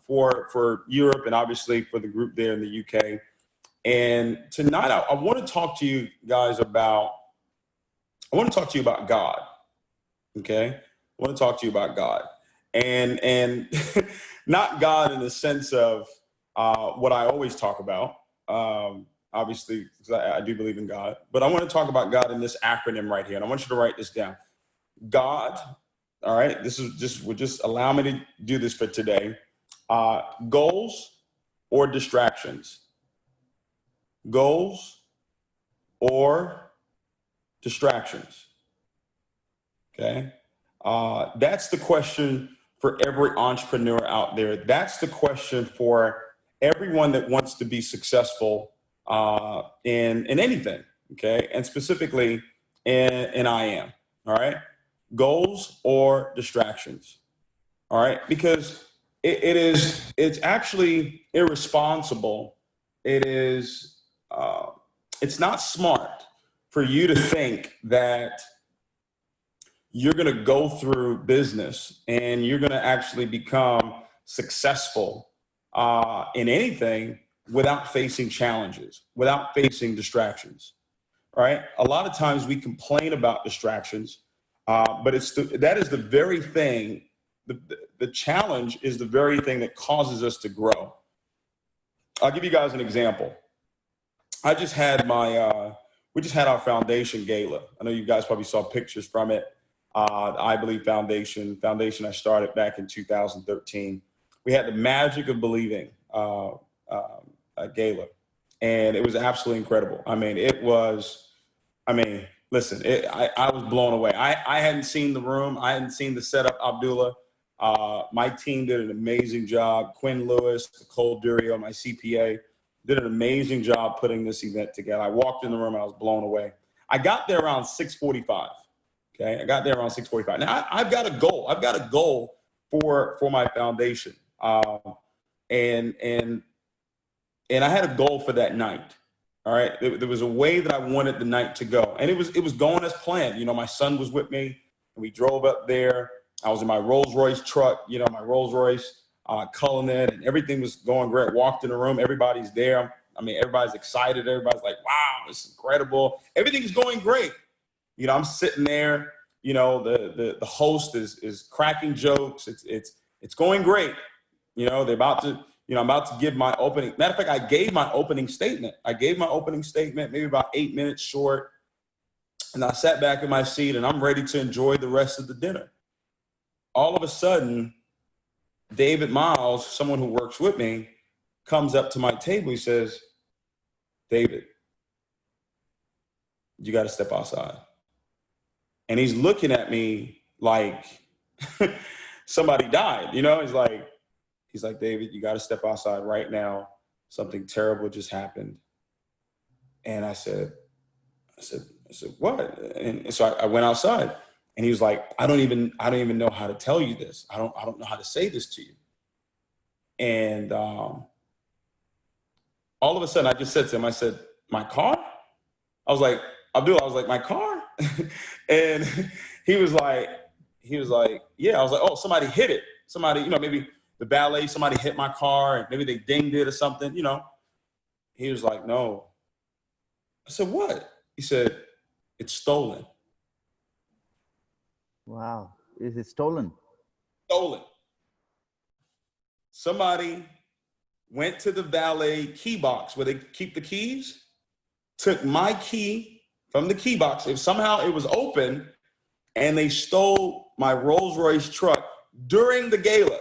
for Europe and obviously for the group there in the UK. And tonight I want to talk to you guys about, God. Okay. I want to talk to you about God, and not God in the sense of what I always talk about. Obviously, because I do believe in God, but I want to talk about God in this acronym right here. And I want you to write this down. God. All right. Just allow me to do this for today. Goals or distractions. Goals or distractions. Okay. That's the question for every entrepreneur out there. That's the question for everyone that wants to be successful in anything. Okay. And specifically in IM. All right. Goals or distractions. All right. Because it's actually irresponsible. It's not smart for you to think that you're going to go through business and you're going to actually become successful in anything without facing challenges, without facing distractions. All right. A lot of times we complain about distractions, but that is the very thing. The challenge is the very thing that causes us to grow. I'll give you guys an example. We just had our foundation gala. I know you guys probably saw pictures from it. I Believe Foundation I started back in 2013. We had the Magic of Believing gala, and it was absolutely incredible. Listen, I was blown away. I hadn't seen the room. I hadn't seen the setup, Abdullah. My team did an amazing job. Quinn Lewis, Nicole Durio, my CPA, did an amazing job putting this event together. I walked in the room, I was blown away. I got there around 6:45. Okay, I got there around 6:45. Now I've got a goal. I've got a goal for my foundation, and I had a goal for that night. All right, there was a way that I wanted the night to go, and it was going as planned. You know, my son was with me, and we drove up there. I was in my Rolls Royce truck, my Rolls Royce, culling it, and everything was going great. Walked in the room, everybody's there. Everybody's excited. Everybody's like, "Wow, it's incredible! Everything's going great." I'm sitting there. The host is cracking jokes. It's going great. They're about to. I'm about to give my opening. Matter of fact, I gave my opening statement. Maybe about 8 minutes short, and I sat back in my seat, and I'm ready to enjoy the rest of the dinner. All of a sudden, David Miles, someone who works with me, comes up to my table. He says, "David, you got to step outside." And he's looking at me like somebody died. He's like, "David, you got to step outside right now. Something terrible just happened." And I said, "What?" And so I went outside. And he was like, I don't even know how to tell you this. I don't know how to say this to you. And all of a sudden, I just said to him, I said, "My car?" I was like, "My car?" And he was like, "Yeah." I was like, "Oh, somebody hit it. Somebody, maybe the valet, somebody hit my car and maybe they dinged it or something, He was like, "No." I said, "What?" He said, "It's stolen." Wow. Is it stolen? Stolen. Somebody went to the valet key box where they keep the keys, took my key from the key box. If somehow it was open, and they stole my Rolls Royce truck during the gala.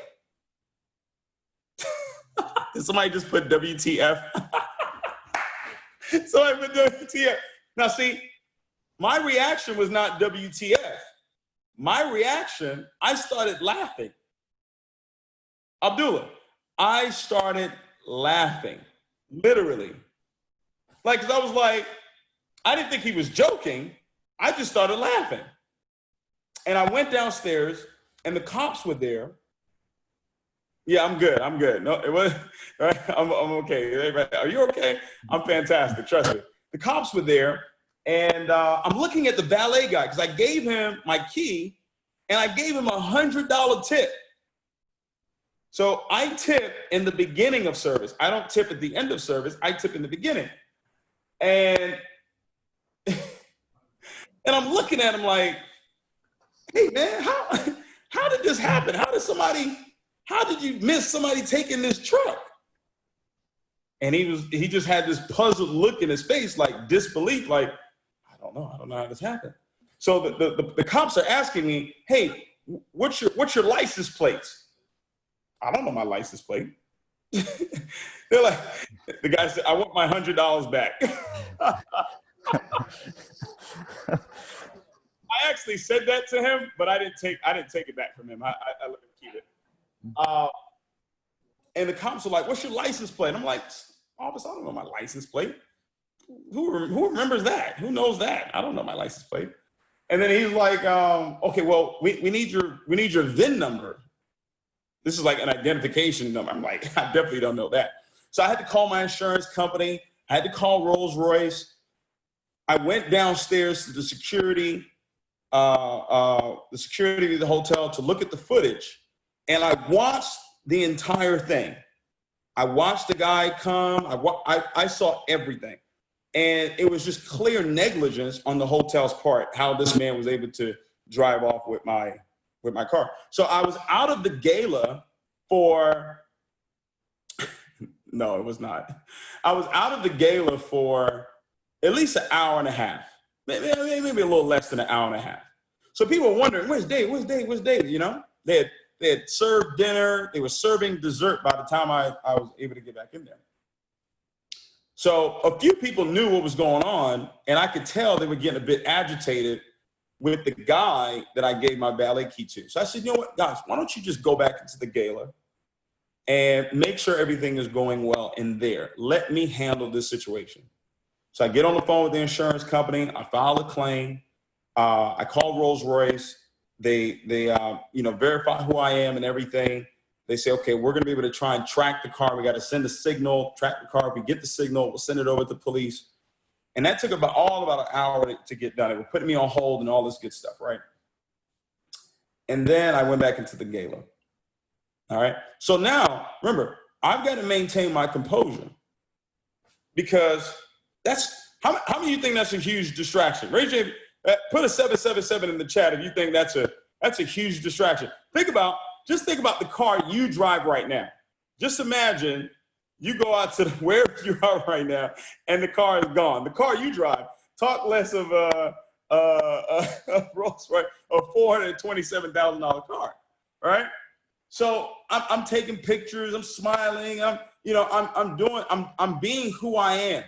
Somebody just put WTF. Somebody put WTF. Now see, my reaction was not WTF. My reaction, I started laughing. Abdullah, I started laughing, literally. Cause I was like, I didn't think he was joking. I just started laughing. And I went downstairs and the cops were there. Yeah, I'm good. No, it was, right? I'm okay. Are you okay? I'm fantastic, trust me. The cops were there. And I'm looking at the valet guy because I gave him my key and I gave him $100 tip. So I tip in the beginning of service. I don't tip at the end of service. I tip in the beginning. And and I'm looking at him like, hey man, how did this happen? How did you miss somebody taking this truck? And he just had this puzzled look in his face, like disbelief, like, I don't know how this happened. So the cops are asking me, hey, what's your license plates? I don't know my license plate. They're like, the guy said, I want my $100 back. I actually said that to him, but I didn't take it back from him. I let him keep it. And the cops are like, what's your license plate? I'm like, officer, I don't know my license plate. Who remembers that? Who knows that? I don't know my license plate. And then he's like, okay, well, we need your VIN number. This is like an identification number. I'm like, I definitely don't know that. So I had to call my insurance company. I had to call Rolls-Royce. I went downstairs to the security of the hotel to look at the footage. And I watched the entire thing. I watched the guy come. I saw everything. And it was just clear negligence on the hotel's part, how this man was able to drive off with my car. So I was out of the gala for, no, it was not. I was out of the gala for at least an hour and a half, maybe a little less than an hour and a half. So people were wondering, where's David? You know, they had served dinner. They were serving dessert by the time I was able to get back in there. So a few people knew what was going on, and I could tell they were getting a bit agitated with the guy that I gave my valet key to. So I said, you know what, guys, why don't you just go back into the gala and make sure everything is going well in there. Let me handle this situation. So I get on the phone with the insurance company. I file a claim. I call Rolls-Royce. They verify who I am and everything. They say, okay, we're going to be able to try and track the car. We got to send a signal, track the car. If we get the signal, we'll send it over to the police. And that took about an hour to get done. It was putting me on hold and all this good stuff, right? And then I went back into the gala. All right. So now, remember, I've got to maintain my composure because how many of you think that's a huge distraction? Raise your, put a 777 in the chat if you think that's a huge distraction. Just think about the car you drive right now. Just imagine you go out to wherever you are right now and the car is gone. The car you drive, talk less of a Rolls-Royce, a $427,000 car, right? So I'm taking pictures, I'm smiling, I'm being who I am.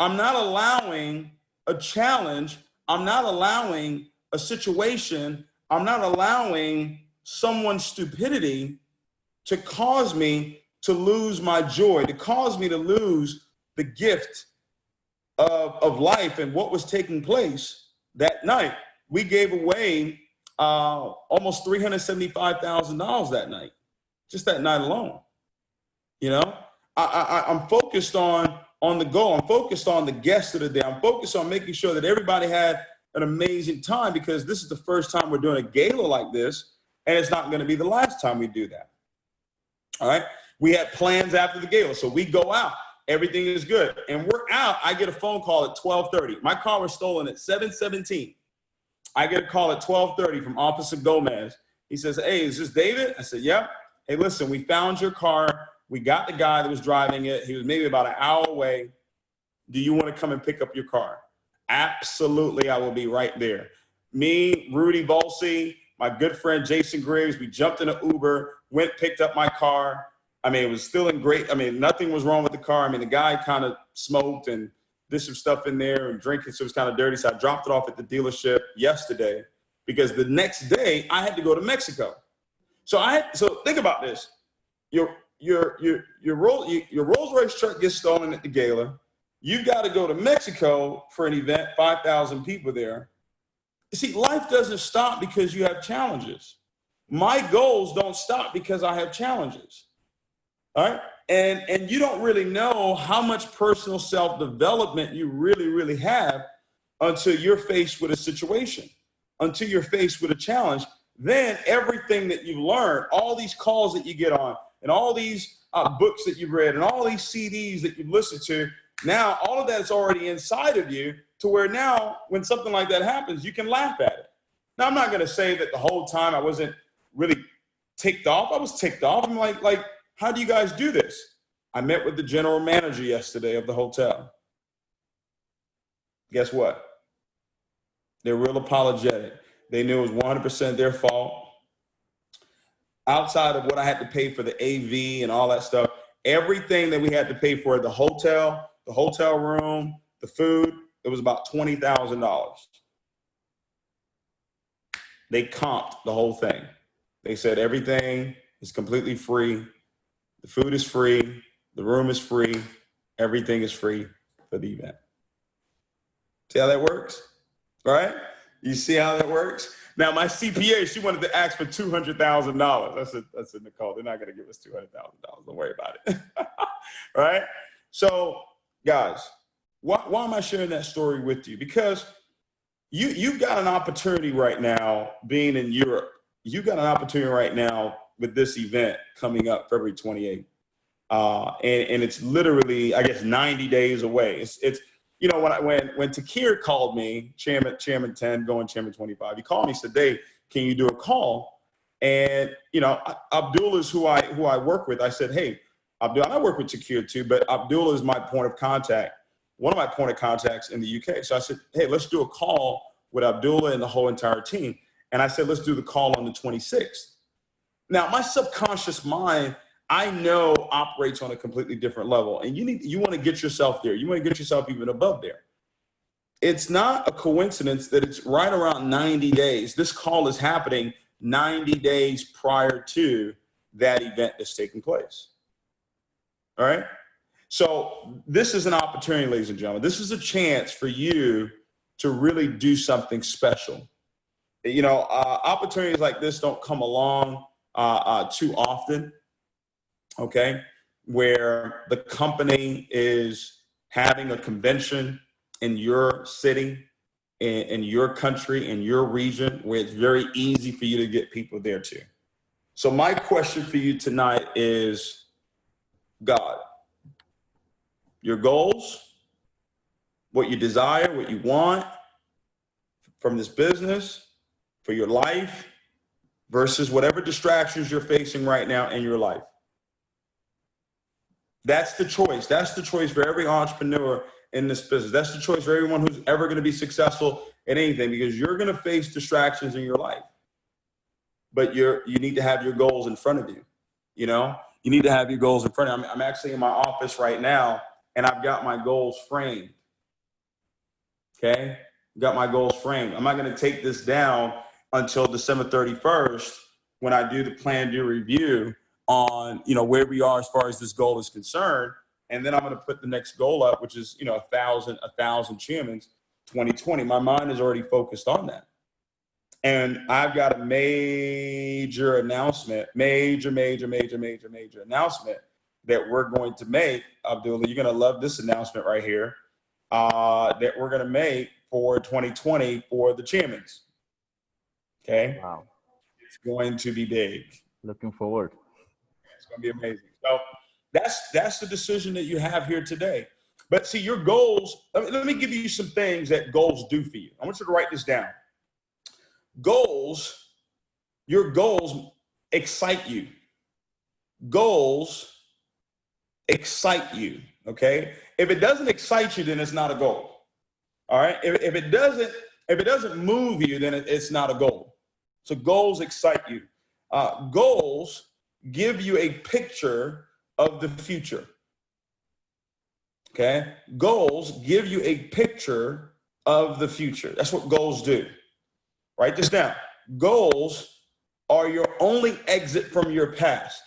I'm not allowing a challenge. I'm not allowing a situation. I'm not allowing someone's stupidity to cause me to lose my joy, to cause me to lose the gift of life and what was taking place that night. We gave away almost $375,000 that night, just that night alone. You know, I'm focused on the goal. I'm focused on the guests of the day. I'm focused on making sure that everybody had an amazing time because this is the first time we're doing a gala like this, and it's not going to be the last time we do that. All right. We had plans after the gala. So we go out. Everything is good. And we're out. I get a phone call at 12:30. My car was stolen at 7:17. I get a call at 12:30 from Officer Gomez. He says, hey, is this David? I said, yep. Hey, listen, we found your car. We got the guy that was driving it. He was maybe about an hour away. Do you want to come and pick up your car? Absolutely, I will be right there. Me, Rudy Volsi, my good friend Jason Graves, we jumped in an Uber, picked up my car. I mean, it was still in great, nothing was wrong with the car. I mean, the guy kind of smoked and did some stuff in there and drinking, so it was kind of dirty. So I dropped it off at the dealership yesterday because the next day I had to go to Mexico. So think about this. Your Rolls-Royce truck gets stolen at the gala. You've got to go to Mexico for an event, 5,000 people there. You see, life doesn't stop because you have challenges. My goals don't stop because I have challenges. All right. And you don't really know how much personal self-development you really, really have until you're faced with a situation, until you're faced with a challenge. then everything that you've learned, all these calls that you get on, and all these books that you've read, and all these CDs that you've listened to, now all of that is already inside of you, to where now when something like that happens, you can laugh at it. Now, I'm not going to say that the whole time I wasn't really ticked off. I was ticked off. I'm like, how do you guys do this? I met with the general manager yesterday of the hotel. Guess what? They're real apologetic. They knew it was 100% their fault. Outside of what I had to pay for the AV and all that stuff, everything that we had to pay for the hotel room, the food, it was about $20,000. They comped the whole thing. They said everything is completely free. The food is free. The room is free. Everything is free for the event. See how that works? All right? You see how that works? Now, my CPA, she wanted to ask for $200,000. I said, Nicole, they're not going to give us $200,000. Don't worry about it. All right? So, guys, why am I sharing that story with you? Because you've got an opportunity right now being in Europe. You've got an opportunity right now with this event coming up February 28th. And it's literally, I guess, 90 days away. It's you know, when Takir called me, Chairman 10, going Chairman 25, he called me and said, Dave, can you do a call? And, you know, Abdul is who I work with. I said, hey, Abdul, I work with Takir too, but Abdul is my point of contact, one of my point of contacts in the UK. So I said, hey, let's do a call with Abdullah and the whole entire team. And I said, let's do the call on the 26th. Now, my subconscious mind, I know, operates on a completely different level. And you want to get yourself there. You want to get yourself even above there. It's not a coincidence that it's right around 90 days. This call is happening 90 days prior to that event that's taking place. All right? So this is an opportunity, ladies and gentlemen. This is a chance for you to really do something special. You know, opportunities like this don't come along too often. Okay, where the company is having a convention in your city, in your country, in your region, where it's very easy for you to get people there too. So my question for you tonight is, God, your goals, what you desire, what you want from this business, for your life, versus whatever distractions you're facing right now in your life. That's the choice. That's the choice for every entrepreneur in this business. That's the choice for everyone who's ever going to be successful in anything, because you're going to face distractions in your life. But you need to have your goals in front of you. You know, you need to have your goals in front of you. I'm actually in my office right now, and I've got my goals framed. Okay? Got my goals framed. I'm not going to take this down until December 31st when I do the plan do review on, you know, where we are as far as this goal is concerned. And then I'm going to put the next goal up, which is, you know, 1,000 chairmen, 2020. My mind is already focused on that. And I've got a major announcement, major announcement that we're going to make. Abdullah, you're going to love this announcement right here, that we're going to make for 2020 for the chairmen. Okay. Wow. It's going to be big. Looking forward. It's going to be amazing. So that's the decision that you have here today. But see, your goals, let me give you some things that goals do for you. I want you to write this down. Goals, your goals excite you. Goals excite you, okay? If it doesn't excite you, then it's not a goal, all right? If it doesn't move you, then it's not a goal. So goals excite you. Goals give you a picture of the future, okay? Goals give you a picture of the future. That's what goals do. Write this down. Goals are your only exit from your past.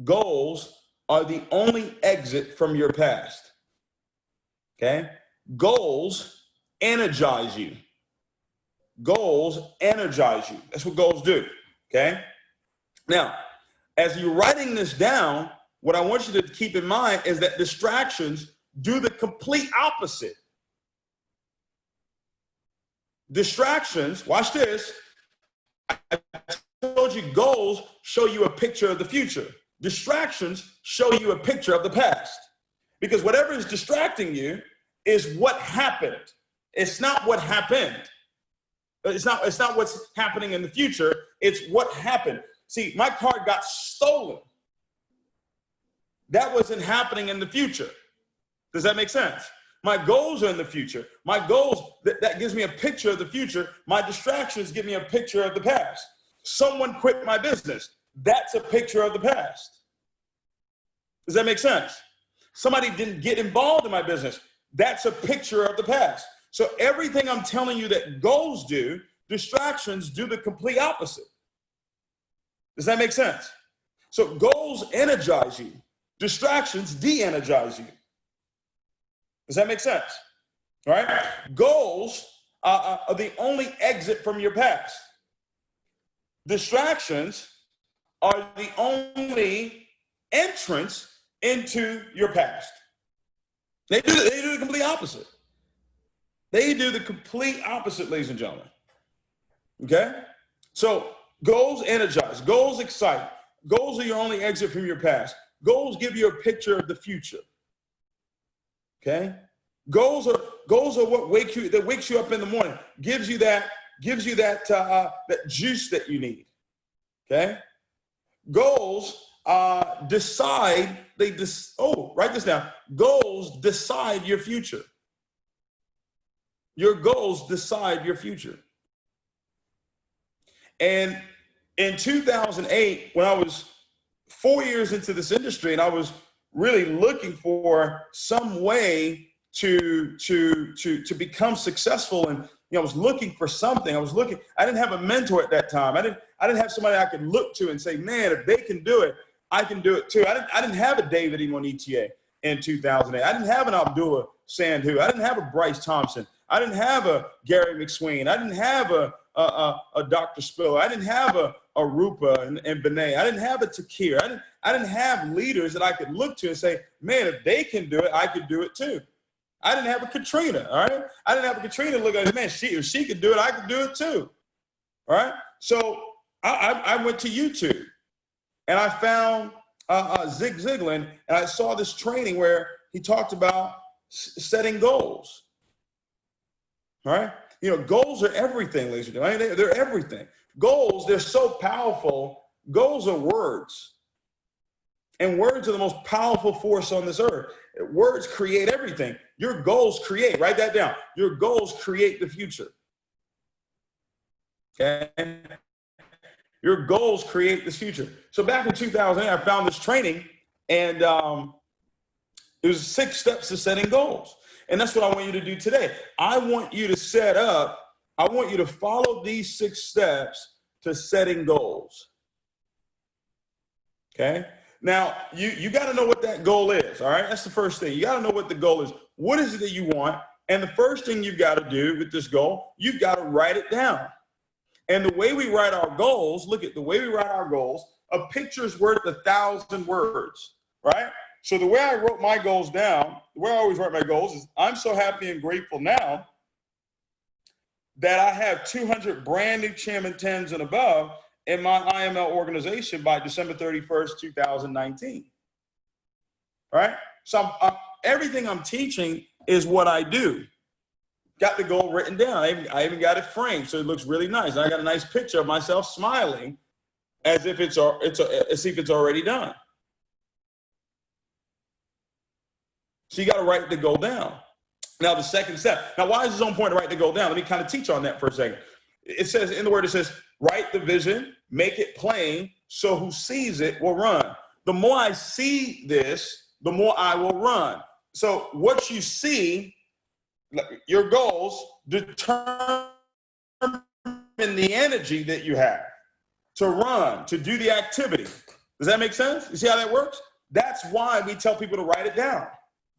Goals are the only exit from your past, okay? Goals energize you. Goals energize you. That's what goals do, okay? Now, as you're writing this down, what I want you to keep in mind is that distractions do the complete opposite. Distractions, watch this, I told you goals show you a picture of the future. Distractions show you a picture of the past. Because whatever is distracting you is what happened. It's not what happened. It's not what's happening in the future. It's what happened. See, my car got stolen. That wasn't happening in the future. Does that make sense? My goals are in the future. My goals, that gives me a picture of the future. My distractions give me a picture of the past. Someone quit my business. That's a picture of the past. Does that make sense? Somebody didn't get involved in my business. That's a picture of the past. So everything I'm telling you that goals do, distractions do the complete opposite. Does that make sense? So goals energize you. Distractions de-energize you. Does that make sense? All right? Goals are the only exit from your past. Distractions are the only entrance into your past. They do the complete opposite. They do the complete opposite, ladies and gentlemen. Okay? So goals energize, goals excite. Goals are your only exit from your past. Goals give you a picture of the future. Okay? Goals are what wakes you up in the morning, gives you that juice that you need. Okay? Goals decide, write this down. Goals decide your future. Your goals decide your future. And in 2008, when I was 4 years into this industry and I was really looking for some way to become successful, and I was looking for something. I didn't have a mentor at that time. I didn't have somebody I could look to and say, man, if they can do it, I can do it too. I didn't have a David ENERGIZE in 2008. I didn't have an Abdullah Sandhu. I didn't have a Bryce Thompson. I didn't have a Gary McSween. I didn't have a Dr. Spiller. I didn't have a Rupa and Benet. I didn't have a Takir. I didn't have leaders that I could look to and say, man, if they can do it, I could do it too. I didn't have a Katrina, all right? I didn't have a Katrina look at, man, if she could do it, I could do it too, all right? So I went to YouTube and I found Zig Ziglar, and I saw this training where he talked about setting goals, all right? Goals are everything, ladies and gentlemen. They're everything. Goals, they're so powerful. Goals are words. And words are the most powerful force on this earth. Words create everything. Your goals create. Write that down. Your goals create the future. Okay? Your goals create this future. So back in 2008, I found this training, and it was 6 steps to setting goals. And that's what I want you to do today. I want you to follow these 6 steps to setting goals. Okay? Now, you got to know what that goal is, all right? That's the first thing. You got to know what the goal is. What is it that you want? And the first thing you've got to do with this goal, you've got to write it down. And the way we write our goals, look at the way we write our goals, a picture's worth 1,000 words, right? So the way I wrote my goals down, the way I always write my goals is, I'm so happy and grateful now that I have 200 brand new Chairman 10s and above in my IML organization by December 31st, 2019. All right? So everything I'm teaching is what I do. Got the goal written down. I even got it framed, so it looks really nice. And I got a nice picture of myself smiling as if it's already done. So you got to write the goal down. Now, the second step. Now, why is this on point to write the goal down? Let me kind of teach on that for a second. It says, in the word, it says, write the vision, make it plain, so who sees it will run. The more I see this, the more I will run. So what you see, your goals determine the energy that you have to run, to do the activity. Does that make sense? You see how that works? That's why we tell people to write it down.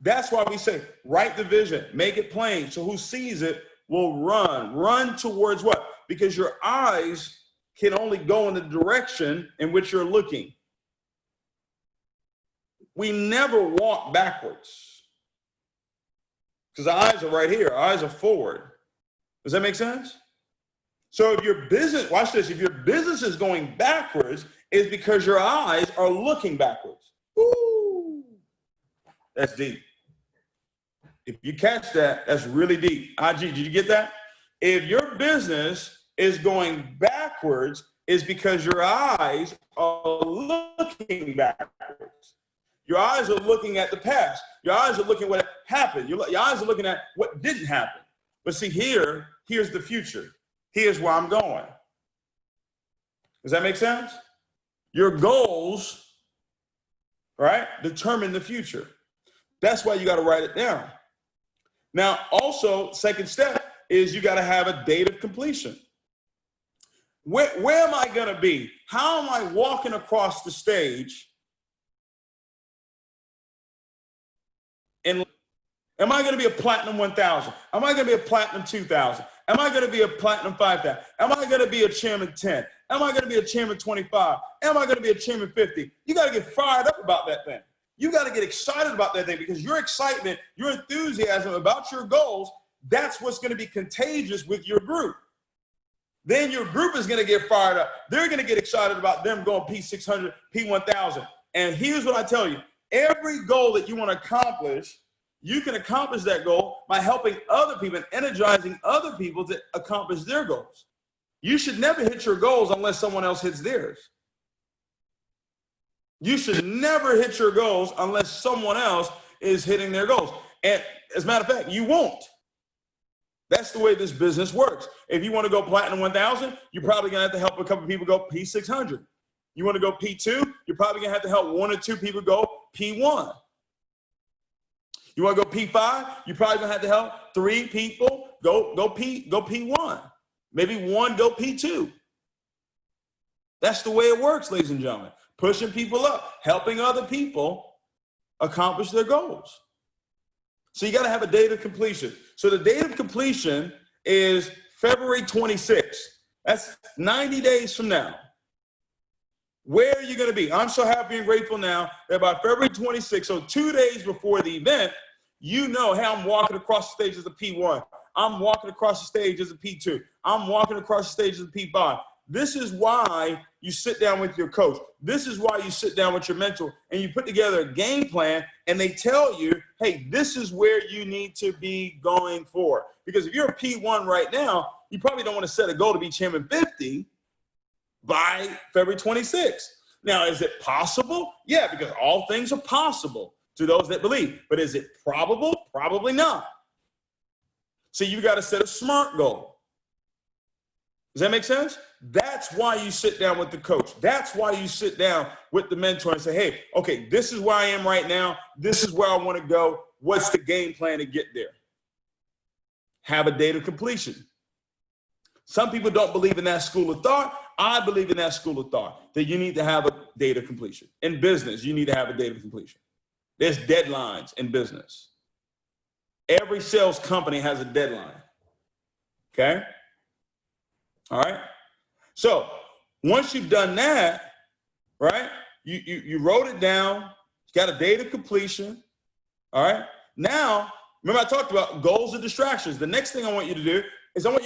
That's why we say, write the vision, make it plain, so who sees it will run. Run towards what? Because your eyes can only go in the direction in which you're looking. We never walk backwards because our eyes are right here. Our eyes are forward. Does that make sense? So if your business, watch this, if your business is going backwards, it's because your eyes are looking backwards. Woo! That's deep. If you catch that, that's really deep. IG, did you get that? If your business is going backwards, it's because your eyes are looking backwards. Your eyes are looking at the past. Your eyes are looking at what happened. Your eyes are looking at what didn't happen. But see, here's the future. Here's where I'm going. Does that make sense? Your goals, right, determine the future. That's why you got to write it down. Now, also, second step is you got to have a date of completion. Where am I going to be? How am I walking across the stage? And am I going to be a platinum 1,000? Am I going to be a platinum 2,000? Am I going to be a platinum 5,000? Am I going to be a chairman 10? Am I going to be a chairman 25? Am I going to be a chairman 50? You got to get fired up about that thing. You got to get excited about that thing, because your excitement, your enthusiasm about your goals, that's what's going to be contagious with your group. Then your group is going to get fired up. They're going to get excited about them going P600, P1000. And here's what I tell you. Every goal that you want to accomplish, you can accomplish that goal by helping other people and energizing other people to accomplish their goals. You should never hit your goals unless someone else hits theirs. You should never hit your goals unless someone else is hitting their goals. And as a matter of fact, you won't. That's the way this business works. If you want to go platinum 1,000, you're probably going to have to help a couple of people go P600. You want to go P2, you're probably going to have to help one or two people go P1. You want to go P5, you're probably going to have to help 3 people go P1. Maybe 1 go P2. That's the way it works, ladies and gentlemen. Pushing people up, helping other people accomplish their goals. So you got to have a date of completion. So the date of completion is February 26th. That's 90 days from now. Where are you going to be? I'm so happy and grateful now that by February 26th, so 2 days before the event, you know, hey, I'm walking across the stage as a P1. I'm walking across the stage as a P2. I'm walking across the stage as a P5. This is why you sit down with your coach. This is why you sit down with your mentor and you put together a game plan, and they tell you, hey, this is where you need to be going for. Because if you're a P1 right now, you probably don't want to set a goal to be chairman 50 by February 26th. Now, is it possible? Yeah, because all things are possible to those that believe. But is it probable? Probably not. So you got to set a SMART goal. Does that make sense? That's why you sit down with the coach. That's why you sit down with the mentor and say, hey, okay, this is where I am right now. This is where I want to go. What's the game plan to get there? Have a date of completion. Some people don't believe in that school of thought. I believe in that school of thought, that you need to have a date of completion. In business, you need to have a date of completion. There's deadlines in business. Every sales company has a deadline. Okay? All right. So once you've done that, right, you wrote it down, you got a date of completion. All right. Now, remember I talked about goals and distractions. The next thing I want you to do is I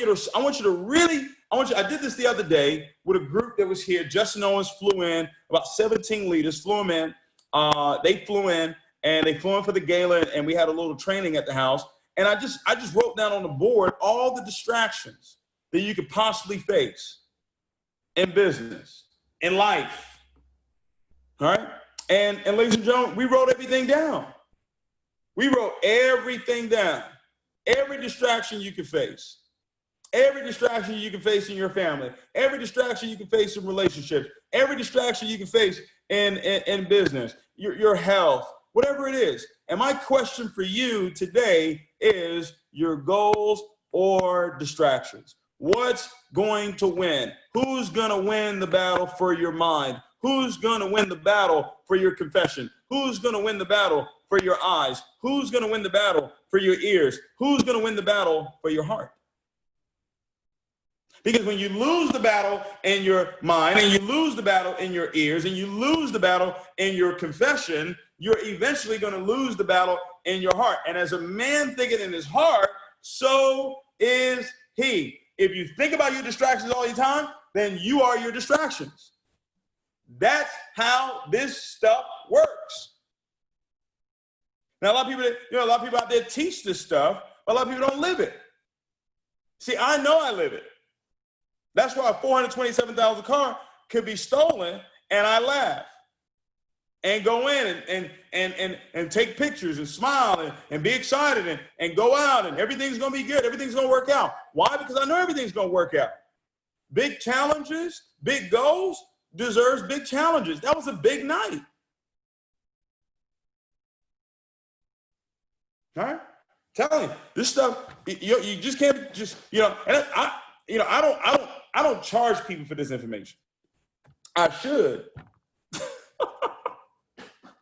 did this the other day with a group that was here. Justin Owens flew in, about 17 leaders flew in. They flew in for the gala, and we had a little training at the house. And I just wrote down on the board all the distractions that you could possibly face in business, in life, all right? And ladies and gentlemen, we wrote everything down. We wrote everything down. Every distraction you can face. Every distraction you can face in your family. Every distraction you can face in relationships. Every distraction you can face in business, your health, whatever it is. And my question for you today is your goals or distractions. What's going to win? Who's going to win the battle for your mind? Who's going to win the battle for your confession? Who's going to win the battle for your eyes? Who's going to win the battle for your ears? Who's going to win the battle for your heart? Because when you lose the battle in your mind, and you lose the battle in your ears, and you lose the battle in your confession, you're eventually going to lose the battle in your heart. And as a man thinketh in his heart, so is he. If you think about your distractions all the time, then you are your distractions. That's how this stuff works. Now, a lot of people out there teach this stuff, but a lot of people don't live it. See, I know I live it. That's why a $427,000 car could be stolen, and I laugh and go in and take pictures and smile and be excited and go out and everything's going to be good. Everything's going to work out. Why? Because I know everything's going to work out. Big challenges, big goals deserves big challenges. That was a big night. All right? Telling you, this stuff, you just can't just, and I don't charge people for this information. I should.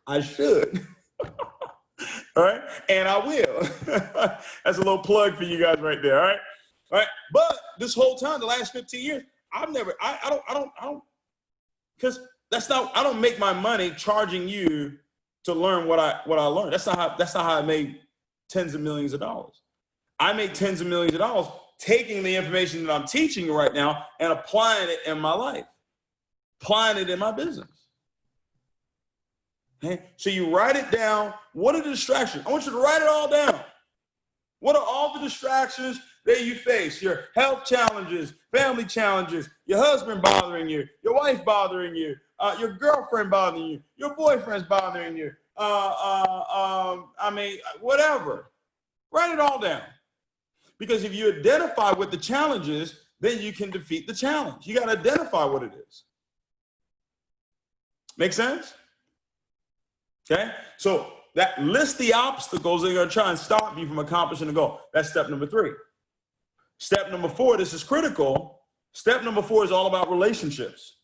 I should. All right. And I will. That's a little plug for you guys right there. All right. All right. But this whole time, the last 15 years, I don't, because I don't make my money charging you to learn what I learned. That's not how I made tens of millions of dollars. I make tens of millions of dollars taking the information that I'm teaching you right now and applying it in my life, applying it in my business. Okay? So you write it down. What are the distractions? I want you to write it all down. What are all the distractions that you face? Your health challenges, family challenges, your husband bothering you, your wife bothering you, your girlfriend bothering you, your boyfriend's bothering you. Whatever. Write it all down. Because if you identify what the challenge is, then you can defeat the challenge. You got to identify what it is. Make sense? Okay? So that list the obstacles that are going to try and stop you from accomplishing the goal. That's step number 3. Step number 4, this is critical. Step number 4 is all about relationships.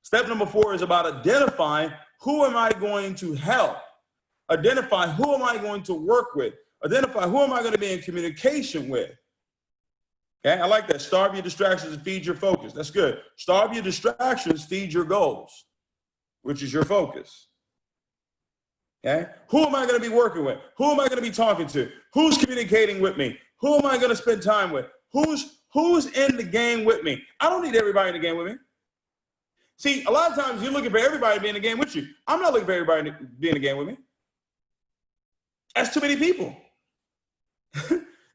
Step number 4 is about identifying who am I going to help? Identify who am I going to work with? Identify who am I going to be in communication with? Okay, I like that. Starve your distractions and feed your focus. That's good. Starve your distractions, feed your goals, which is your focus. Okay, who am I going to be working with? Who am I going to be talking to? Who's communicating with me? Who am I going to spend time with? Who's in the game with me? I don't need everybody in the game with me. See, a lot of times you're looking for everybody to be in the game with you. I'm not looking for everybody to be in the game with me. That's too many people.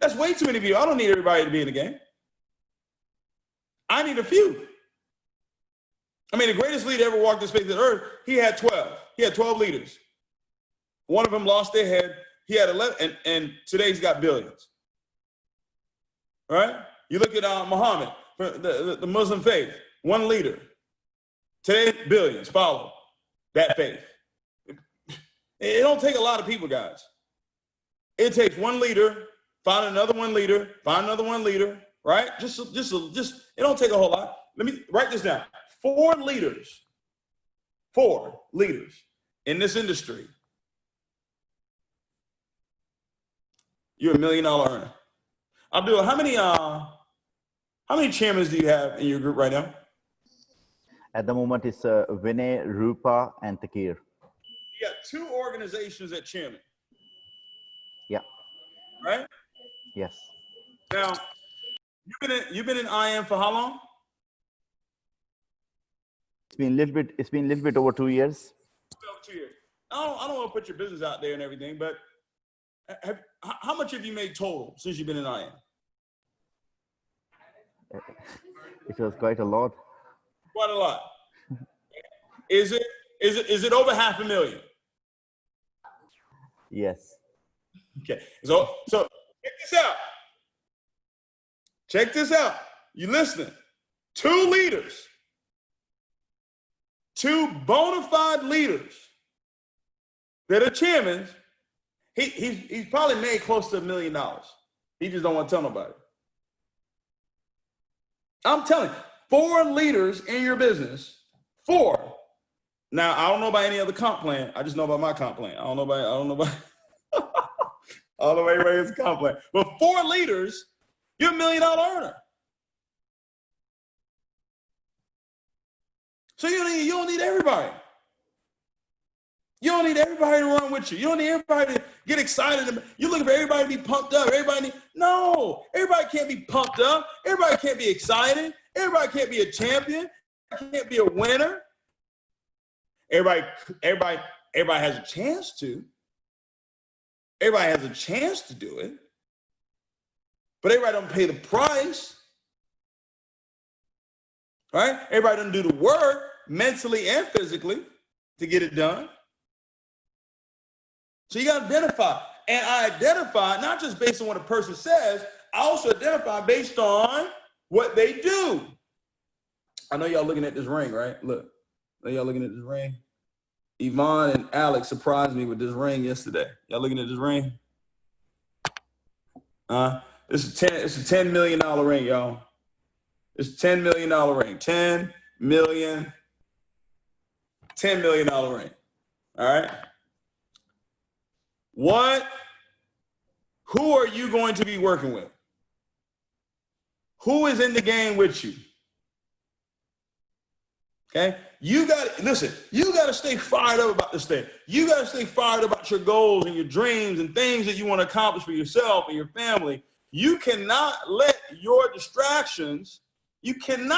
That's way too many people. I don't need everybody to be in the game. I need a few. I mean, the greatest leader ever walked this face of the earth, he had 12. He had 12 leaders. One of them lost their head. He had 11, and today he's got billions. All right? You look at Muhammad, the Muslim faith, one leader. Today, billions follow that faith. It don't take a lot of people, guys. It takes one leader, find another one leader, find another one leader, right? Just it don't take a whole lot. Let me write this down. 4 leaders in this industry. You're $1 million earner. Abdul, how many chairmen do you have in your group right now? At the moment, it's Vinay, Rupa, and Takir. You got 2 organizations at chairman. Yeah. Right? Yes. Now, you've been in IM for how long? It's been a little bit over 2 years. Over 2 years. I don't want to put your business out there and everything, but how much have you made total since you've been in IM? It was quite a lot. Quite a lot. Is it over $500,000? Yes. Okay. So check this out. Check this out. You listening? 2 leaders. 2 bona fide leaders that are chairmen. He's probably made close to $1 million. He just don't want to tell nobody. I'm telling you, 4 leaders in your business. 4. Now, I don't know about any other comp plan. I just know about my comp plan. I don't know about everybody else's comp plan. But 4 leaders, you're $1 million earner. So you don't need everybody. You don't need everybody to run with you. You don't need everybody get excited. You're looking for everybody to be pumped up. No, everybody can't be pumped up. Everybody can't be excited. Everybody can't be a champion. Everybody can't be a winner. Everybody has a chance to. Everybody has a chance to do it, but everybody don't pay the price, right? Everybody doesn't do the work mentally and physically to get it done. So you got to identify. And I identify not just based on what a person says, I also identify based on what they do. I know y'all looking at this ring, right? Look, I know y'all looking at this ring. Yvonne and Alex surprised me with this ring yesterday. Y'all looking at this ring? It's a $10 million ring, y'all. It's a $10 million ring. $10 million ring. All right. Who are you going to be working with? Who is in the game with you? Okay, you got to stay fired up about this thing. You got to stay fired up about your goals and your dreams and things that you want to accomplish for yourself and your family. You cannot let your distractions, you don't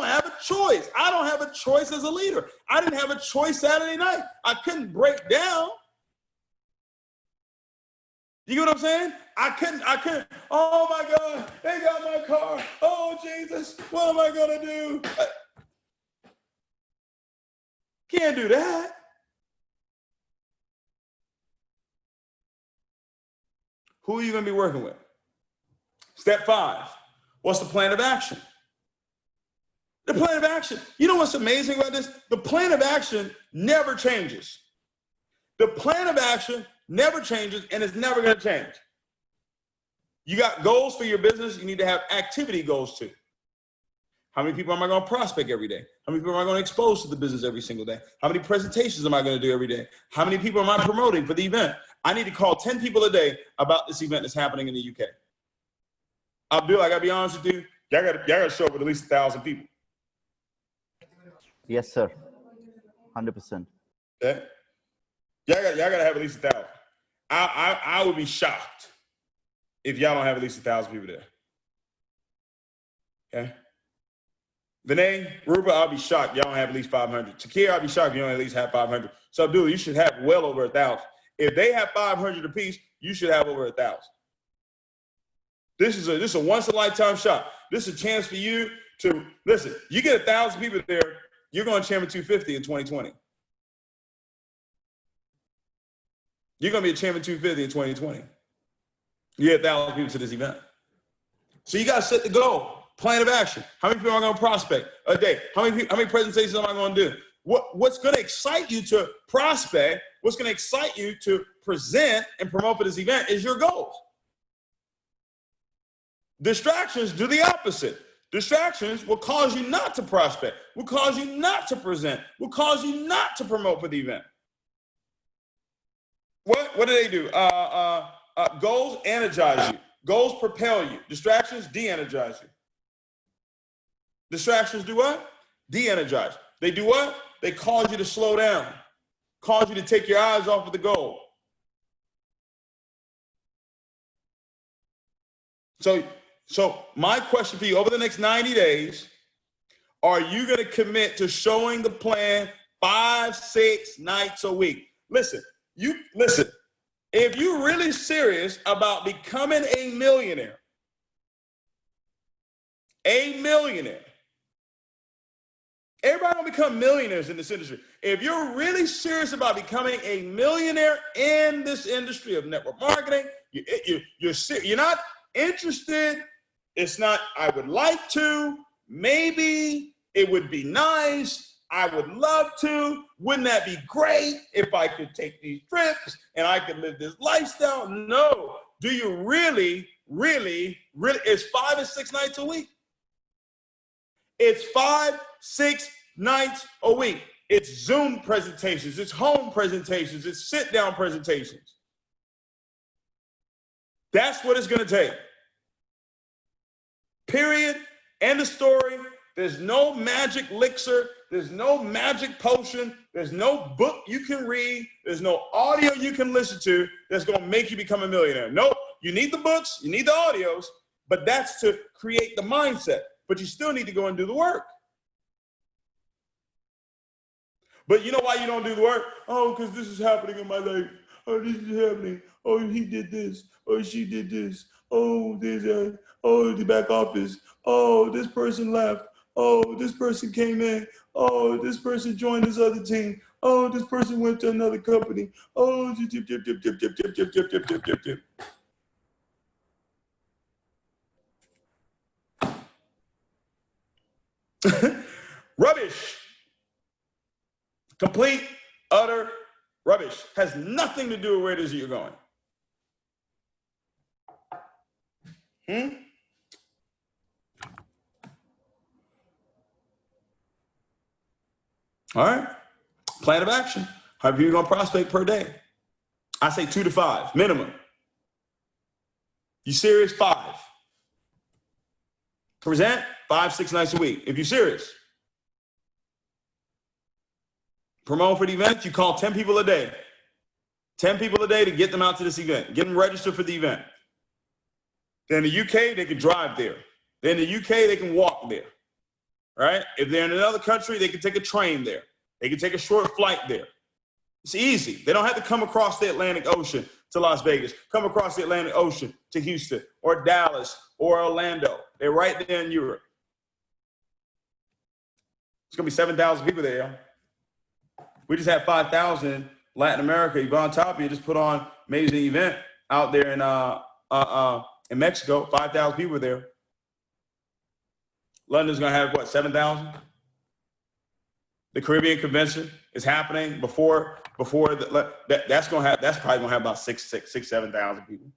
have a choice. I don't have a choice as a leader. I didn't have a choice Saturday night. I couldn't break down. You get what I'm saying? I couldn't, oh my God, they got my car. Oh Jesus, what am I gonna do? Can't do that. Who are you going to be working with? Step 5. What's the plan of action? The plan of action. You know what's amazing about this? The plan of action never changes. The plan of action never changes, and it's never going to change. You got goals for your business. You need to have activity goals too. How many people am I going to prospect every day? How many people am I going to expose to the business every single day? How many presentations am I going to do every day? How many people am I promoting for the event? I need to call 10 people a day about this event that's happening in the UK. Abdul, I got to be honest with you. Y'all got to show up with at least 1,000 people. Yes, sir. 100%. Okay. Y'all got to have at least 1,000. I would be shocked if y'all don't have at least 1,000 people there. Okay. Vinay, Rupa, I'll be shocked y'all don't have at least 500. Takir, I'll be shocked if you don't at least have 500. So, Abdul, you should have well over 1,000. If they have 500 apiece, you should have over 1,000. This is a once in a lifetime shot. This is a chance for you to listen. You get 1,000 people there, you're going to champion 250 in 2020. You're going to be a champion 250 in 2020. You get 1,000 people to this event. So you got to set the goal. Plan of action. How many people am I going to prospect a day? How many presentations am I going to do? What's going to excite you to prospect? What's going to excite you to present and promote for this event is your goals. Distractions do the opposite. Distractions will cause you not to prospect, will cause you not to present, will cause you not to promote for the event. What do they do? Goals energize you. Goals propel you. Distractions de-energize you. Distractions do what? De-energize. They do what? They cause you to slow down, cause you to take your eyes off of the goal. So my question for you, over the next 90 days, are you going to commit to showing the plan 5-6 nights a week? Listen, if you're really serious about becoming a millionaire, everybody don't become millionaires in this industry. If you're really serious about becoming a millionaire in this industry of network marketing, you're not interested. It's not, I would like to, maybe, it would be nice, I would love to, wouldn't that be great if I could take these trips and I could live this lifestyle? No. Do you really, it's 5 and 6 nights a week. It's 5-6 nights a week. It's Zoom presentations, it's home presentations, it's sit-down presentations. That's what it's going to take. Period. End of story. There's no magic elixir. There's no magic potion. There's no book you can read. There's no audio you can listen to that's going to make you become a millionaire. Nope. You need the books. You need the audios. But that's to create the mindset. But you still need to go and do the work. But you know why you don't do the work? Oh, because this is happening in my life. Oh, this is happening. Oh, he did this. Oh, she did this. Oh, there's the back office. Oh, this person left. Oh, this person came in. Oh, this person joined this other team. Oh, this person went to another company. Oh, dip, dip, dip, dip, dip, dip, dip, dip, dip, dip, dip, dip. Rubbish. Complete, utter rubbish. Has nothing to do with where it is you're going. All right. Plan of action. How many are you going to prospect per day? I say 2 to 5 minimum. You serious? 5. Present 5, 6 nights a week. If you're serious. Promote for the event, you call 10 people a day. 10 people a day to get them out to this event. Get them registered for the event. Then in the UK, they can drive there. Then in the UK, they can walk there. Right? If they're in another country, they can take a train there. They can take a short flight there. It's easy. They don't have to come across the Atlantic Ocean to Las Vegas. Come across the Atlantic Ocean to Houston or Dallas or Orlando. They're right there in Europe. It's going to be 7,000 people there, y'all. We just had 5,000 Latin America. Yvonne Tapia just put on amazing event out there in Mexico. 5,000 people there. London's going to have, what, 7,000? The Caribbean Convention is happening that's probably going to have about 7,000 people.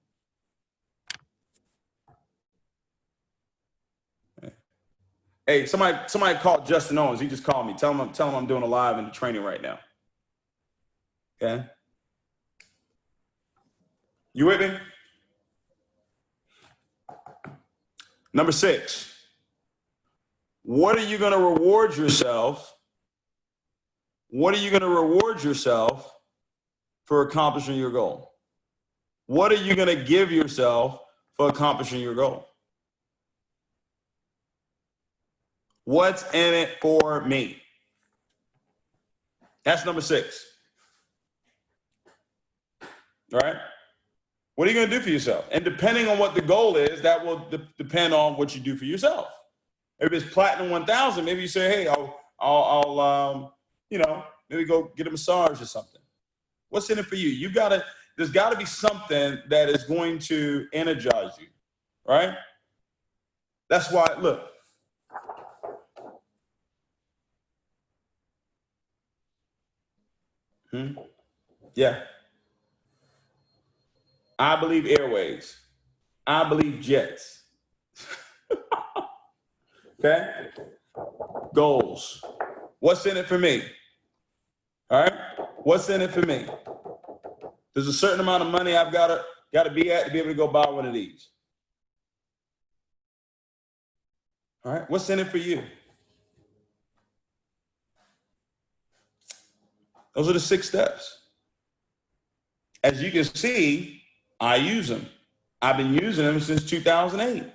Hey, somebody called Justin Owens. He just called me. Tell him I'm doing a live in the training right now. Okay? You with me? Number 6. What are you going to reward yourself? What are you going to reward yourself for accomplishing your goal? What are you going to give yourself for accomplishing your goal? What's in it for me? That's number 6. All right? What are you going to do for yourself? And depending on what the goal is, that will depend on what you do for yourself. If it's Platinum 1000, maybe you say, hey, I'll maybe go get a massage or something. What's in it for you? There's got to be something that is going to energize you, right? That's why, look. Yeah. I believe airways. I believe jets. Okay? Goals. What's in it for me? All right? What's in it for me? There's a certain amount of money I've got to be at to be able to go buy one of these. All right? What's in it for you? Those are the 6 steps. As you can see, I use them. I've been using them since 2008.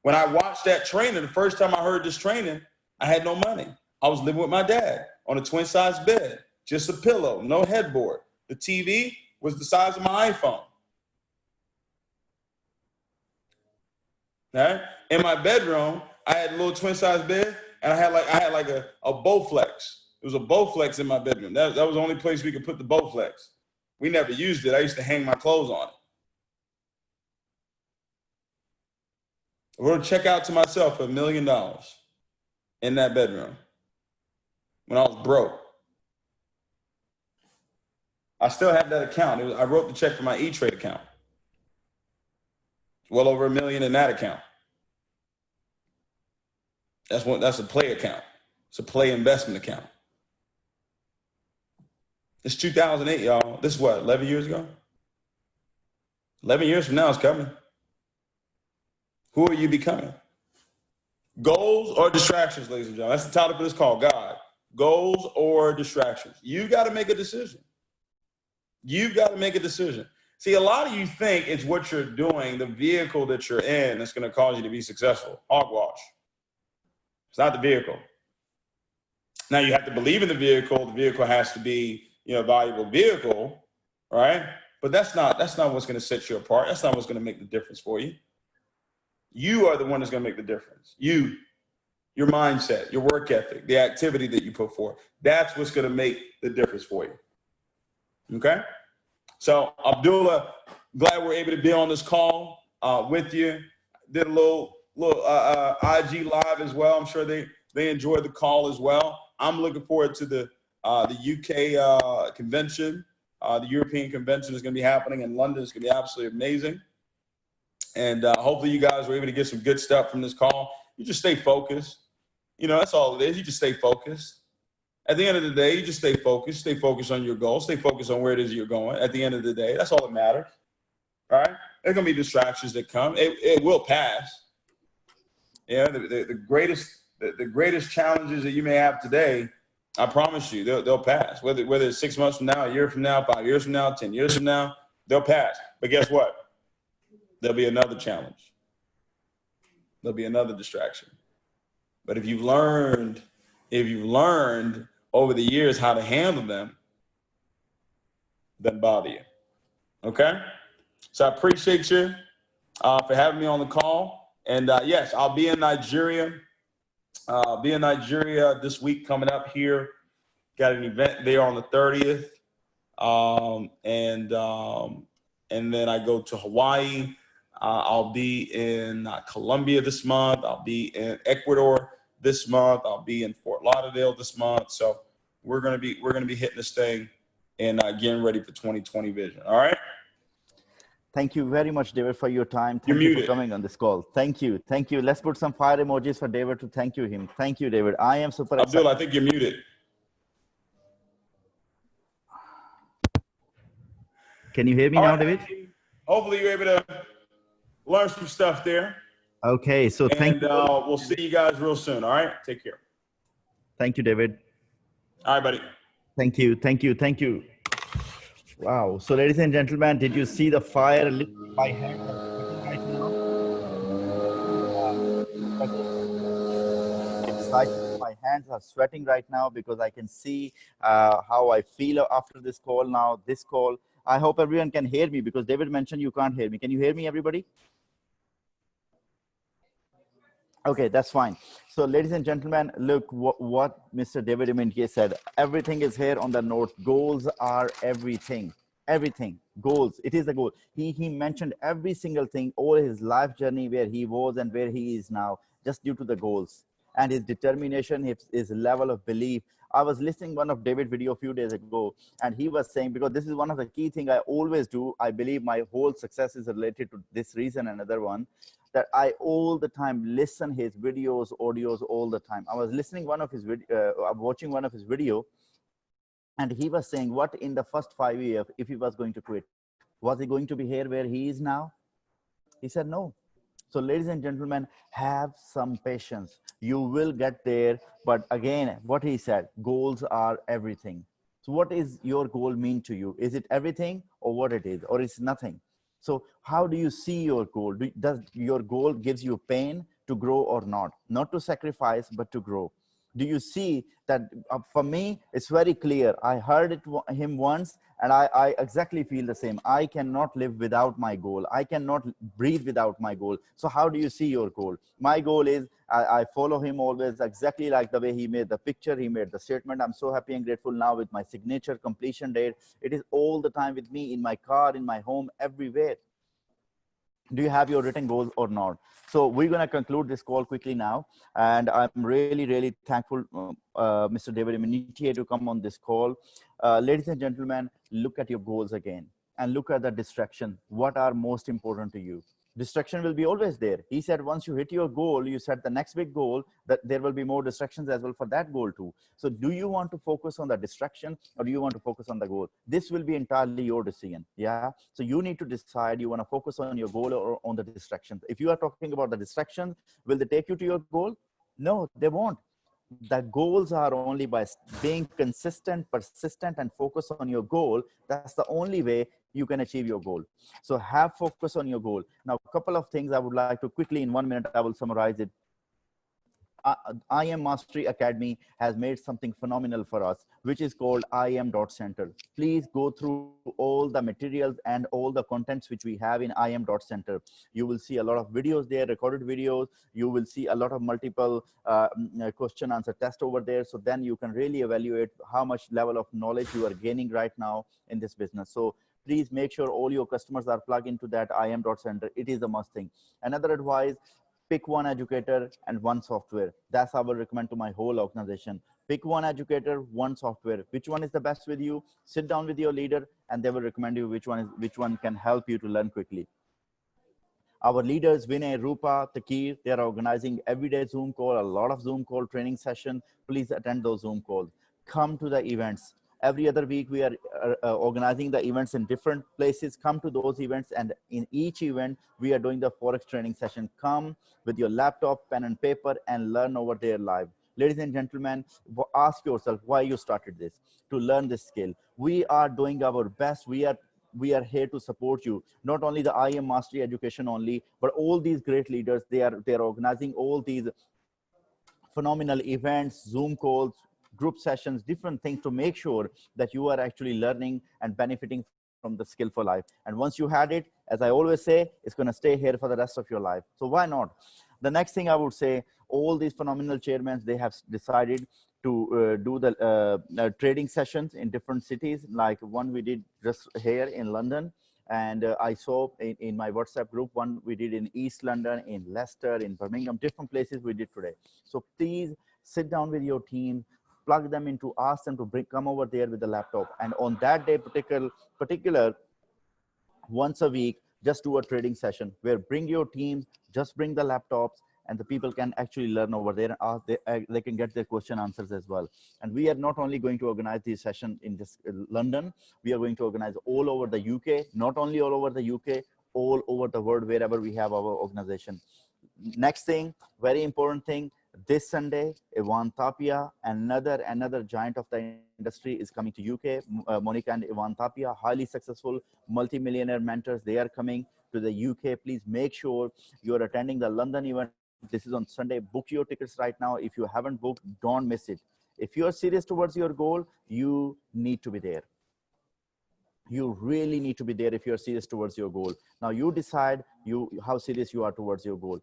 When I watched that training, the first time I heard this training, I had no money. I was living with my dad on a twin-size bed, just a pillow, no headboard. The TV was the size of my iPhone. Right? In my bedroom, I had a little twin-size bed, and I had like a Bowflex. It was a Bowflex in my bedroom. That was the only place we could put the Bowflex. We never used it. I used to hang my clothes on it. I wrote a check out to myself for $1 million in that bedroom when I was broke. I still have that account. I wrote the check for my E-Trade account. Well over $1 million in that account. That's a play account. It's a play investment account. It's 2008, y'all. This is what, 11 years ago? 11 years from now it's coming. Who are you becoming? Goals or distractions, ladies and gentlemen? That's the title for this call, God. Goals or distractions? You got to make a decision. You've got to make a decision. See, a lot of you think it's what you're doing, the vehicle that you're in, that's going to cause you to be successful. Hogwash. It's not the vehicle. Now you have to believe in the vehicle. The vehicle has to be, a valuable vehicle, right? But that's not what's going to set you apart. That's not what's going to make the difference for you. You are the one that's going to make the difference. You, your mindset, your work ethic, the activity that you put forth. That's what's going to make the difference for you. Okay? So, Abdullah, glad we're able to be on this call with you. Did a little IG live as well. I'm sure they enjoyed the call as well. I'm looking forward to the UK convention. The European convention is going to be happening in London. It's going to be absolutely amazing. And hopefully you guys were able to get some good stuff from this call. You just stay focused. That's all it is. You just stay focused. At the end of the day, you just stay focused. Stay focused on your goals. Stay focused on where it is you're going. At the end of the day, that's all that matters. All right? There's going to be distractions that come. It will pass. The greatest challenges that you may have today, I promise you, they'll pass. Whether it's 6 months from now, a year from now, 5 years from now, 10 years from now, they'll pass. But guess what? There'll be another challenge. There'll be another distraction. But if you've learned over the years how to handle them, doesn't bother you. Okay? So I appreciate you for having me on the call. And yes, I'll be in Nigeria. This week coming up here. Got an event there on the 30th. And then I go to Hawaii. I'll be in Colombia this month. I'll be in Ecuador this month. I'll be in Fort Lauderdale this month. So we're gonna be hitting this thing and getting ready for 2020 vision. All right. Thank you very much, David, for your time. You're Thank you muted. for coming on this call. Thank you. Thank you. Let's put some fire emojis for David to thank him. Thank you, David. I am super excited. Abdul, I think you're muted. Can you hear me now, David? Hopefully you're able to learn some stuff there. Okay, so thank you. We'll see you guys real soon. All right, take care. Thank you, David. All right, buddy. Thank you, thank you, thank you. Wow. So, ladies and gentlemen, did you see the fire lit by hand right now? Excited. My hands are sweating right now because I can see how I feel after this call now. This call. I hope everyone can hear me because David mentioned you can't hear me. Can you hear me, everybody? Okay, that's fine. So, ladies and gentlemen, look what Mr. David ENERGIZE said. Everything is here on the note. Goals are everything. Everything. Goals. It is a goal. He mentioned every single thing, all his life journey, where he was and where he is now, just due to the goals and his determination, his level of belief. I was listening one of David's video a few days ago, and he was saying, because this is one of the key things I always do. I believe my whole success is related to this reason, another one, that I all the time listen his videos, audios all the time. I was listening watching one of his video, and he was saying, what in the first 5 years, if he was going to quit, was he going to be here where he is now? He said no. So, ladies and gentlemen, have some patience. You will get there. But again, what he said, goals are everything. So what is your goal mean to you? Is it everything, or what it is, or it's nothing? So how do you see your goal? Does your goal gives you pain to grow or not? Not to sacrifice, but to grow. Do you see that? For me, it's very clear. I heard him once, and I exactly feel the same. I cannot live without my goal. I cannot breathe without my goal. So how do you see your goal? My goal is, I follow him always, exactly like the way he made the picture, he made the statement. I'm so happy and grateful now with my signature, completion date. It is all the time with me, in my car, in my home, everywhere. Do you have your written goals or not? So we're going to conclude this call quickly now. And I'm really, really thankful, Mr. David ENERGIZE, to come on this call. Ladies and gentlemen, look at your goals again and look at the distraction. What are most important to you? Distraction will be always there. He said, once you hit your goal, you set the next big goal, that there will be more distractions as well for that goal too. So do you want to focus on the distraction, or do you want to focus on the goal? This will be entirely your decision. Yeah. So you need to decide, you want to focus on your goal or on the distractions. If you are talking about the distractions, will they take you to your goal? No, they won't. The goals are only by being consistent, persistent, and focus on your goal. That's the only way you can achieve your goal. So have focus on your goal. Now, a couple of things I would like to quickly, in 1 minute, I will summarize it. IM Mastery Academy has made something phenomenal for us, which is called IM.Center. Please go through all the materials and all the contents which we have in IM.Center. You will see a lot of videos there, recorded videos. You will see a lot of multiple question answer test over there. So then you can really evaluate how much level of knowledge you are gaining right now in this business. So please make sure all your customers are plugged into that IM.Center. It is a must thing. Another advice, pick one educator and one software. That's how I would recommend to my whole organization. Pick one educator, one software. Which one is the best with you? Sit down with your leader and they will recommend you which one can help you to learn quickly. Our leaders, Vinay, Rupa, Takir, they are organizing everyday Zoom call, a lot of Zoom call training session. Please attend those Zoom calls. Come to the events. Every other week, we are organizing the events in different places. Come to those events, and in each event, we are doing the Forex training session. Come with your laptop, pen and paper, and learn over there live. Ladies and gentlemen, ask yourself why you started this, to learn this skill. We are doing our best. We are here to support you. Not only the IM Mastery Education only, but all these great leaders, they are organizing all these phenomenal events, Zoom calls, group sessions, different things to make sure that you are actually learning and benefiting from the skill for life. And once you had it, as I always say, it's going to stay here for the rest of your life. So why not? The next thing I would say, all these phenomenal chairmen, they have decided to do the trading sessions in different cities, like one we did just here in London. And I saw in my WhatsApp group, one we did in East London, in Leicester, in Birmingham, different places we did today. So please sit down with your team, plug them into, ask them to come over there with the laptop. And on that day, particular once a week, just do a trading session where bring your team, just bring the laptops, and the people can actually learn over there and ask, they can get their question answers as well. And we are not only going to organize this session in this London, we are going to organize all over the UK, not only all over the UK, all over the world, wherever we have our organization. Next thing, very important thing, this Sunday, Ivan Tapia, another giant of the industry is coming to UK. Monica and Ivan Tapia, highly successful multi-millionaire mentors, they are coming to the UK. Please make sure you're attending the London event. This is on Sunday. Book your tickets right now. If you haven't booked, don't miss it. If you're serious towards your goal, you need to be there. You really need to be there if you're serious towards your goal. Now you decide how serious you are towards your goal.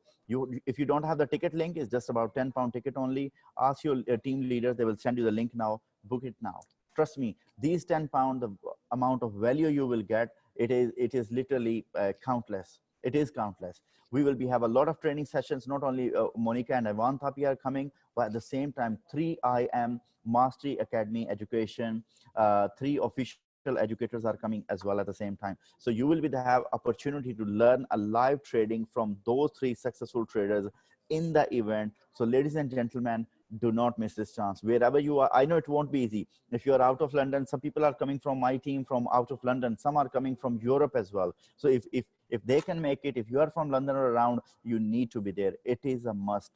If you don't have the ticket link, it's just about £10 ticket only. Ask your team leaders, they will send you the link now. Book it now. Trust me, these £10, the amount of value you will get, it is literally countless. It is countless. We will have a lot of training sessions. Not only Monica and Ivan Tapia are coming, but at the same time, 3 IM Mastery Academy education, 3 official educators are coming as well at the same time. So you will have opportunity to learn a live trading from those 3 successful traders in the event. So ladies and gentlemen, do not miss this chance. Wherever you are, I know it won't be easy. If you're out of London, some people are coming from my team from out of London. Some are coming from Europe as well. So if they can make it, if you are from London or around, you need to be there. It is a must.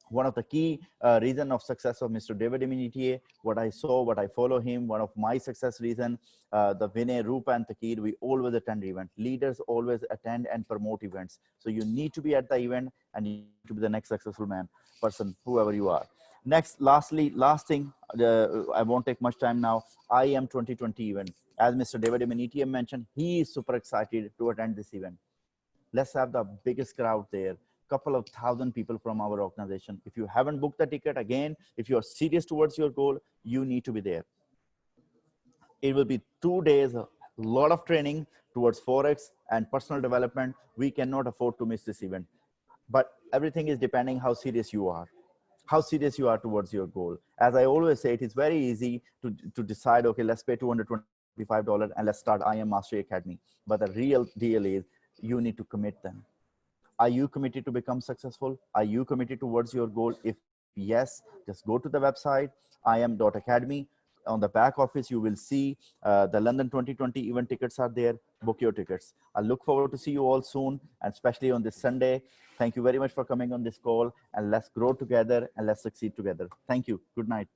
One of the key reason of success of Mr. David Imonitiie, what I saw, what I follow him, one of my success reason, the Vinay, Rupa and Takir, we always attend events. Leaders always attend and promote events. So you need to be at the event and you need to be the next successful person, whoever you are. Next, last thing, I won't take much time now, IM 2020 event. As Mr. David Imonitiie mentioned, he is super excited to attend this event. Let's have the biggest crowd there. Couple of thousand people from our organization. If you haven't booked the ticket, again, if you're serious towards your goal, you need to be there. It will be 2 days, a lot of training towards Forex and personal development. We cannot afford to miss this event. But everything is depending how serious you are. How serious you are towards your goal. As I always say, it is very easy to decide, okay, let's pay $225 and let's start IM Mastery Academy. But the real deal is you need to commit them. Are you committed to become successful? Are you committed towards your goal? If yes, just go to the website, im.academy, on the back office, you will see the London 2020 event tickets are there. Book your tickets. I look forward to see you all soon, and especially on this Sunday. Thank you very much for coming on this call, and let's grow together and let's succeed together. Thank you. Good night.